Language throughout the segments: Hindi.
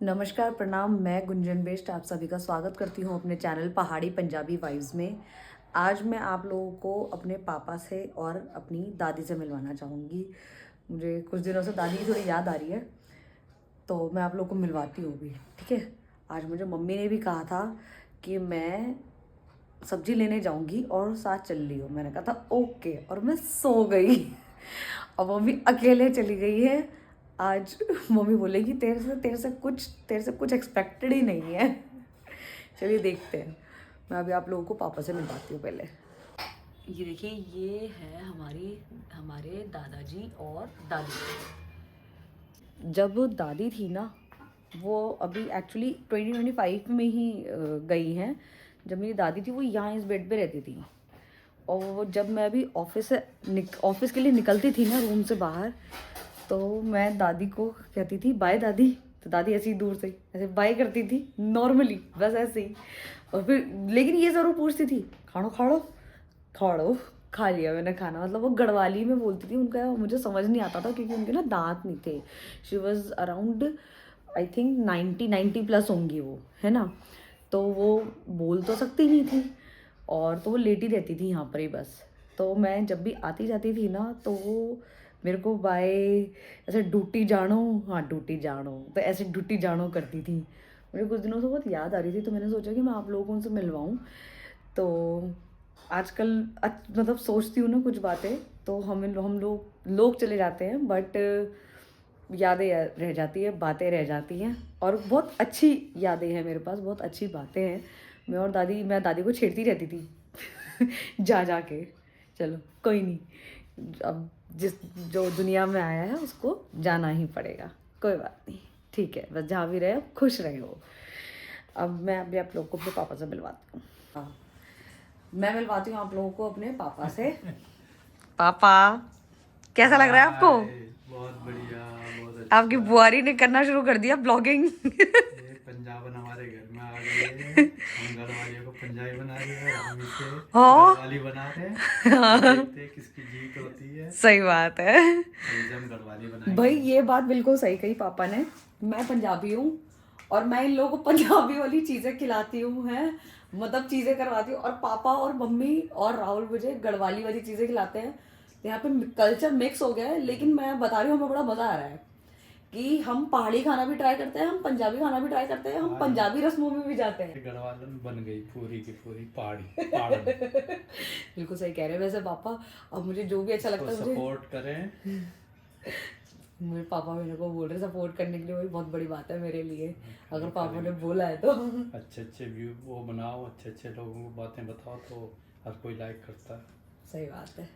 नमस्कार, प्रणाम। मैं गुंजन बेस्ट आप सभी का स्वागत करती हूँ अपने चैनल पहाड़ी पंजाबी वाइब्स में। आज मैं आप लोगों को अपने पापा से और अपनी दादी से मिलवाना चाहूँगी। मुझे कुछ दिनों से दादी की थोड़ी याद आ रही है, तो मैं आप लोगों को मिलवाती हूँ भी, ठीक है। आज मुझे मम्मी ने भी कहा था कि मैं सब्जी लेने जाऊँगी और साथ चल रही हो। मैंने कहा था ओके, और मैं सो गई। अब मम्मी अकेले चली गई है। आज मम्मी बोलेगी तेरे से कुछ एक्सपेक्टेड ही नहीं है। चलिए देखते हैं। मैं अभी आप लोगों को पापा से मिलवाती हूँ पहले। ये देखिए, ये है हमारे दादाजी और दादी। जब दादी थी ना, वो अभी एक्चुअली 2025 में ही गई हैं। जब मेरी दादी थी वो यहाँ इस बेड पे रहती थी, और जब मैं अभी ऑफिस के लिए निकलती थी ना रूम से बाहर, तो मैं दादी को कहती थी बाय दादी, तो दादी ऐसे ही दूर से ऐसे बाय करती थी नॉर्मली, बस ऐसे ही। और फिर लेकिन ये ज़रूर पूछती थी खाड़ो खाड़ो खाड़ो, खा लिया मैंने खाना। मतलब वो गढ़वाली में बोलती थी, उनका मुझे समझ नहीं आता था क्योंकि उनके ना दांत नहीं थे। She was around I think 90 plus होंगी वो, है ना। तो वो बोल तो सकती नहीं थी, और तो वो लेटी रहती थी यहाँ पर ही बस। तो मैं जब भी आती जाती थी ना, तो वो मेरे को बाय ऐसे ड्यूटी जानो, हाँ ड्यूटी जानो, तो ऐसे ड्यूटी जानो करती थी। मुझे कुछ दिनों से बहुत याद आ रही थी, तो मैंने सोचा कि मैं आप लोगों से मिलवाऊँ। तो आजकल मतलब सोचती हूँ ना कुछ बातें, तो हम लोग चले जाते हैं, बट यादें रह जाती है, बातें रह जाती हैं, और बहुत अच्छी यादें हैं मेरे पास, बहुत अच्छी बातें हैं। मैं दादी को छेड़ती रहती थी जा के। चलो कोई नहीं, अब जो दुनिया में आया है उसको जाना ही पड़ेगा, कोई बात नहीं, ठीक है। बस जहाँ भी रहे खुश रहे हो। अब मैं अभी आप लोगों को अपने पापा से मिलवाती हूँ। हाँ, मैं मिलवाती हूँ आप लोगों को अपने पापा से। पापा, कैसा लग रहा है आपको? बहुत बढ़िया, बहुत अच्छा। आपकी बुआरी ने करना शुरू कर दिया ब्लॉगिंग। ये पंजाबन हमारे घर में आ गई है। हम घर वालियों को पंजाबी बना रहे हैं, हम इसे हाँ, घरवाली बना रहे हैं। देखते हैं किसकी जीत होती है। सही बात है अभी हम घरवाली बनाएंगे भाई। ये बात बिल्कुल सही कही पापा ने। मैं पंजाबी हूँ, और मैं इन लोगों को पंजाबी वाली चीज़ें खिलाती हूँ, हैं मतलब चीज़ें करवाती हूँ, और पापा और मम्मी और राहुल मुझे गढ़वाली वाली चीज़ें खिलाते हैं। तो यहाँ पे कल्चर मिक्स हो गया है, लेकिन मैं बता रही हूँ हमें बड़ा मज़ा आ रहा है कि हम पहाड़ी खाना भी ट्राई करते हैं, हम पंजाबी खाना भी ट्राई करते हैं, हम पंजाबी रस्मों में भी जाते हैं। गढ़वालन बन गई पूरी की पूरी पहाड़ी। बिल्कुल सही कह रहे हैं वैसे पापा। अब मुझे जो भी अच्छा लगता है, मुझे सपोर्ट करें। मेरे पापा मेरे को बोल रहे सपोर्ट करने के लिए, वही बहुत बड़ी बात है मेरे लिए, अगर पापा ने बोला है तो। अच्छे व्यू वो बनाओ, अच्छे लोगों को बातें बताओ, तो हर कोई लाइक करता है। सही बात है।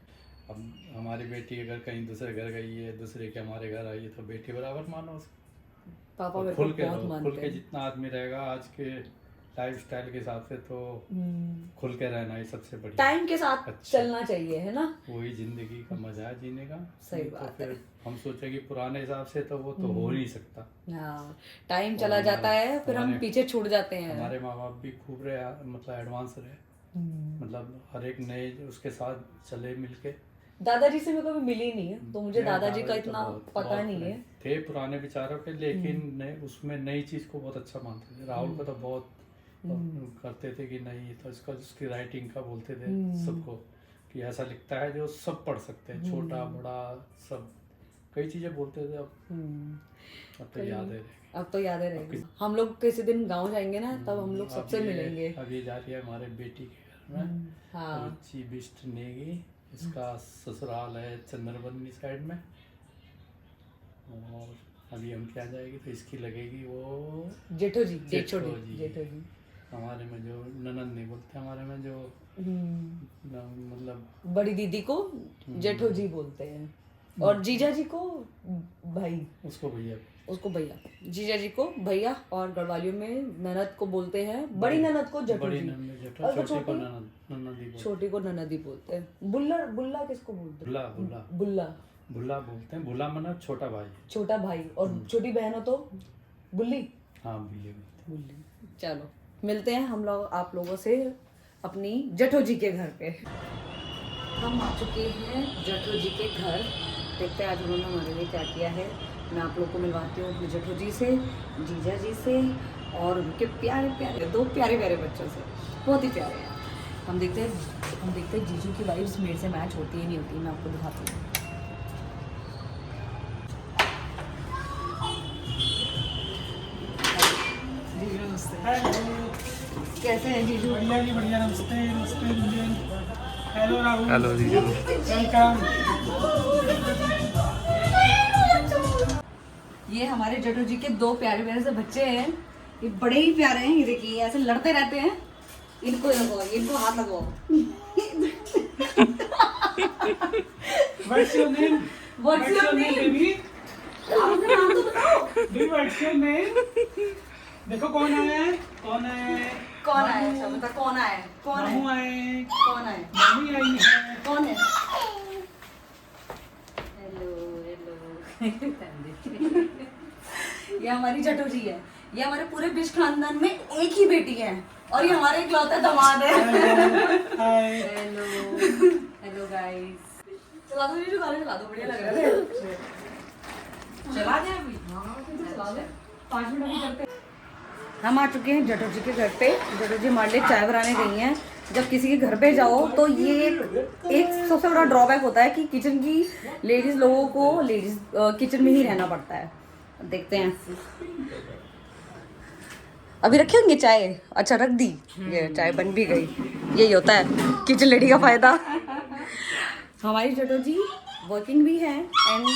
अब हमारी बेटी अगर कहीं दूसरे घर गई है, दूसरे के हमारे घर आई है, तो बेटी बराबर मानो उसको। पापा मेरे खुल को के बहुत रहो, मानते खुल के हैं। जितना आदमी रहेगा आज के लाइफ स्टाइल के हिसाब से, तो खुल के रहना ही सबसे बढ़िया। टाइम के साथ चलना चाहिए, है ना। वही जिंदगी का मजा है जीने का। सही तो बात फिर है। हम सोचे कि पुराने हिसाब से तो वो तो हो नहीं सकता। हाँ, टाइम चला जाता है, फिर हम पीछे छूट जाते हैं। हमारे माँ बाप भी खूब रहे, मतलब एडवांस रहे, मतलब हर एक नए उसके साथ चले मिलके। दादाजी से मैं कभी मिली नहीं है, तो मुझे दादाजी का इतना पता नहीं है। थे पुराने विचारों के, लेकिन उसमें नई चीज को बहुत अच्छा मानते थे। राहुल को तो बहुत करते थे कि नहीं, तो इसका उसकी राइटिंग का बोलते थे सबको कि ऐसा लिखता है जो सब पढ़ सकते हैं, छोटा बड़ा सब, कई चीजें बोलते थे। अब तो याद है, अब तो यादें रहेंगी। हम लोग किसी दिन गांव जाएंगे ना, तब हम लोग सबसे मिलेंगे। अभी जा रही है हमारे बेटी के घर में, हाँ। रुचि बिष्ट नेगी, इसका ससुराल है चंद्रबनी साइड में, और अभी हम क्या जाएगी तो इसकी लगेगी वो जेठो जी। हमारे में जो ननद नहीं बोलते, हमारे में जो मतलब बड़ी दीदी को जेठो जी बोलते हैं, और जीजा जी को भाई, उसको भैया, जीजा जी को भैया, और गढ़वालियों में ननद को बोलते हैं, बड़ी ननद को जेठो जी, और छोटी को ननदी बोलते हैं। बुल्ला किसको बोलते हैं? बुल्ला बोलते हैं। बुल्ला माना छोटा भाई, और छोटी बहन हो तो बुल्ली। हाँ, बुल्ली। चलो मिलते हैं हम लोग आप लोगों से अपनी जेठो जी के घर पे। हम आ चुके हैं जेठो जी के घर। देखते हैं आज उन्होंने हमारे लिए क्या किया है। मैं आप लोग को मिलवाती हूँ अपने जेठू जी से, जीजा जी से और उनके प्यारे प्यारे 2 प्यारे प्यारे बच्चों से, बहुत ही प्यारे हैं। हम देखते हैं जीजू की वाइब्स मेरे से मैच होती है नहीं होती, मैं आपको दिखाती हूँ। जीजू नमस्ते। कैसे हैं जीजू? बढ़िया जी बढ़िया। नमस्ते नमस्ते गुंजन। हेलो राहुल। हेलो जीजू। वेलकम। ये हमारे जेठू जी के 2 प्यारे प्यारे से बच्चे हैं, ये बड़े ही प्यारे हैं। ये देखिए ऐसे लड़ते रहते हैं। इनको लगाओ, इनको हाथ लगाओ। What's your name? What's your name? baby? आपका नाम तो बताओ। Baby, what's your name? देखो कौन आया है? कौन आया है? कौन आया? अच्छा बता कौन आया? कौन है? मामू आए हैं। कौन आया? मामी आई है। कौन है? हेलो ये हमारी जेठू जी है। ये हमारे पूरे बिश खानदान में एक ही बेटी है और ये हमारे इकलौते दामाद है। हाय। Hello guys. चला दो जीजू, गाने चला दो, बढ़िया लग रहा है। चला दे अभी। हाँ चला दे, 5 मिनट अभी करते हैं। हम आ चुके हैं जेठू जी के घर पे। जेठू जी हमारे लिए चाय बनाने गई हैं। जब किसी के घर पे जाओ तो ये एक सबसे बड़ा ड्रॉबैक होता है कि किचन की लेडीज लोगों को किचन में ही रहना पड़ता है। देखते हैं, अभी रखे होंगे चाय। अच्छा रख दी, ये चाय बन भी गई। यही होता है किचन लेडी का फायदा। हमारी जेठू जी वर्किंग भी हैं एंड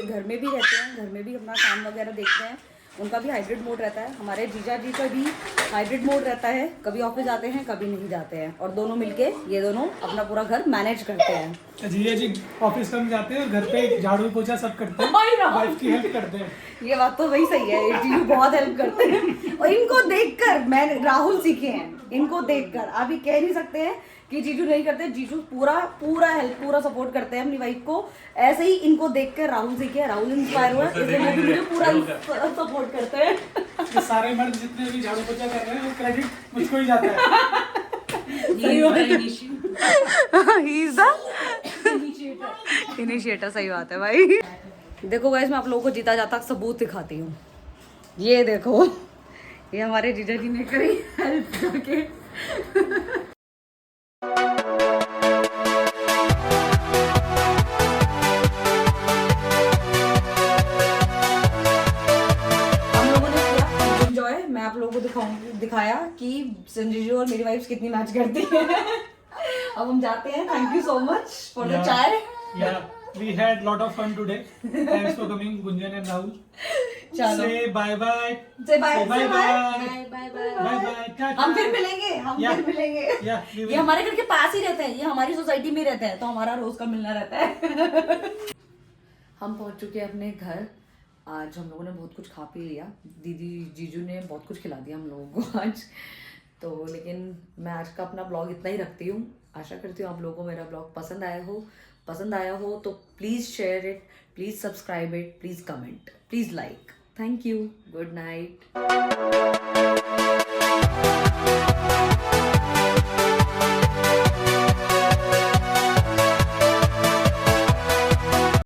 घर में भी रहते हैं, घर में भी अपना काम वगैरह देखते हैं। उनका भी हाइब्रिड मोड रहता है। हमारे जीजा जी का भी हाइब्रिड मोड रहता है, कभी ऑफिस जाते हैं कभी नहीं जाते हैं और दोनों मिलके ये दोनों अपना पूरा घर मैनेज करते हैं। जीजा जी ऑफिस में जाते हैं और घर पे झाड़ू पोछा सब करते हैं, वाइफ की हेल्प करते हैं। ये बात तो वही सही है, ये जीजू बहुत हेल्प करते हैं और इनको देखकर मैं राहुल सीखे हैं। इनको देखकर आप ये कह नहीं सकते हैं कि जीजू नहीं करते। जीजू पूरा हेल्प, पूरा सपोर्ट करते हैं अपनी वाइफ को। ऐसे ही इनको देखकर राहुल सीखे हैं, राहुल इंस्पायर हुआ, इसलिए वो भी मुझे पूरा सपोर्ट करते हैं। ये सारे मर्द जितने भी झाड़ू पोछा कर रहे हैं वो क्रेडिट मुझको ही जाता है। इनिशिएटर, सही बात है भाई। देखो गाइस, मैं आप लोगों को जीता जाता सबूत दिखाती हूँ। ये देखो, ये हमारे जीजा जी ने करी हेल्प करके। मैं आप लोगों को दिखाया कि संजीजू और मेरी वाइफ कितनी मैच करती है। अब हम जाते हैं। Thank you so much for the चाय। We had lot of fun today. Thanks for coming, Gunjan and Rahul. चलो Say bye bye. Say bye. Say bye bye. Bye Bye bye. Ta-ta. हम फिर मिलेंगे, Yeah. फिर मिलेंगे। Yeah, we ये will. हमारे घर के पास ही रहते हैं, ये हमारी सोसाइटी में रहते हैं, तो हमारा रोज का मिलना रहता है। हम पहुंच चुके हैं अपने घर। आज हम लोगों ने बहुत कुछ खा पी लिया। दीदी जीजू ने बहुत कुछ खिला दिया हम लोगों को आज तो। लेकिन मैं आज का अपना ब्लॉग इतना ही रखती हूँ। आशा करती हूँ आप लोगों को मेरा ब्लॉग पसंद आया हो तो please share it, please subscribe it, please comment, please like. Thank you. Good night.